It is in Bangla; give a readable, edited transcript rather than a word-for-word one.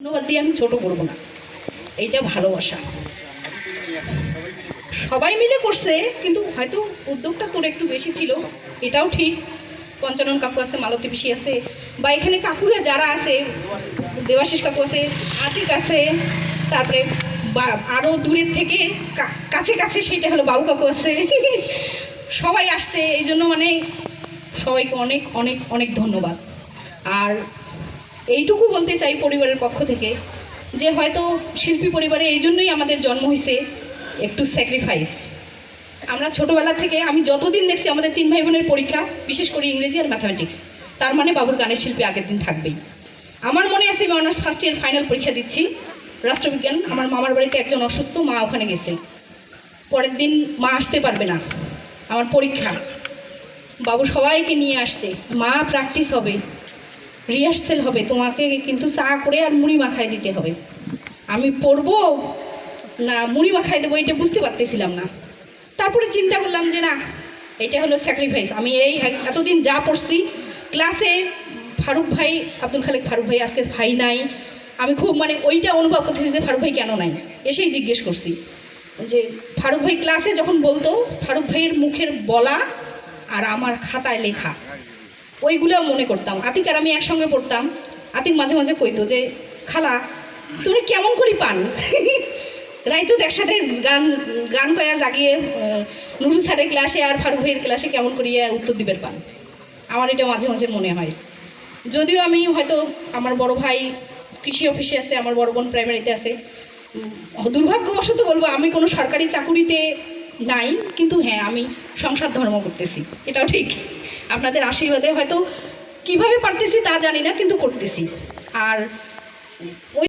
ধন্যবাদ দিয়ে আমি ছোট করবো না, এইটা ভালোবাসা। সবাই মিলে করছে, কিন্তু হয়তো উদ্যোগটা তোর একটু বেশি ছিল, এটাও ঠিক। পঞ্চানন কাকু আছে, মালতী পিসি আছে, বা এখানে কাকুরা যারা আছে, দেবাশিস কাকু আছে, আতিক আছে, তারপরে আরও দূরের থেকে কাছে কাছে সেটা হলো বাবু কাকু আছে। সবাই আসছে, এই জন্য মানে সবাইকে অনেক অনেক অনেক ধন্যবাদ। আর এইটুকু বলতে চাই পরিবারের পক্ষ থেকে যে হয়তো শিল্পী পরিবারে এই জন্যই আমাদের জন্ম হয়েছে একটু স্যাক্রিফাইস। আমরা ছোটোবেলা থেকে আমি যতদিন দেখছি আমাদের 3 ভাই বোনের পরীক্ষা, বিশেষ করে ইংরেজি আর ম্যাথামেটিক্স, তার মানে বাবুর গানের শিল্পী আগের দিন থাকবেই। আমার মনে আছে আমি অনার্স ফার্স্ট ইয়ার ফাইনাল পরীক্ষা দিচ্ছি রাষ্ট্রবিজ্ঞান, আমার মামার বাড়িতে একজন অসুস্থ, মা ওখানে গেছে, পরের দিন মা আসতে পারবে না, আমার পরীক্ষা, বাবু সবাইকে নিয়ে আসছে, মা প্র্যাকটিস হবে, রিহার্সেল হবে, তোমাকে কিন্তু চা করে আর মুড়ি মাখায় দিতে হবে। আমি পড়বো না মুড়ি মাখায় দেবো এটা বুঝতে পারতেছিলাম না। তারপরে চিন্তা করলাম যে না, এটা হলো স্যাক্রিফাইস। আমি এই এতদিন যা পড়ছি, ক্লাসে ফারুক ভাই, আব্দুল খালেক ফারুক ভাই আজকে ভাই নাই, আমি খুব মানে ওইটা অনুভব করতেছি যে ফারুক ভাই কেন নাই, এসেই জিজ্ঞেস করছি যে ফারুক ভাই ক্লাসে যখন বলতো, ফারুক ভাইয়ের মুখের বলা আর আমার খাতায় লেখা ওইগুলো মনে করতাম। আতিক আর আমি একসঙ্গে পড়তাম, আতিক মাঝে মাঝে কইতো যে খালা তুমি কেমন করি পান। রাইতো একসাথে গান গান কয়া জাগিয়ে নুরুল স্যারের ক্লাসে আর ফারুক ভাইয়ের ক্লাসে কেমন করিয়া উত্তর দিবের পান, আমার এটা মাঝে মাঝে মনে হয়। যদিও আমি হয়তো আমার বড় ভাই কৃষি অফিসে আছে, আমার বড় বোন প্রাইমারিতে আছে, দুর্ভাগ্যবশত বলবো আমি কোনো সরকারি চাকুরিতে নাই, কিন্তু হ্যাঁ আমি সংসার ধর্ম করতেছি, এটাও ঠিক। আপনাদের আশীর্বাদে হয়তো কিভাবে পারতেছি তা জানি না, কিন্তু করতেছি। আর ওই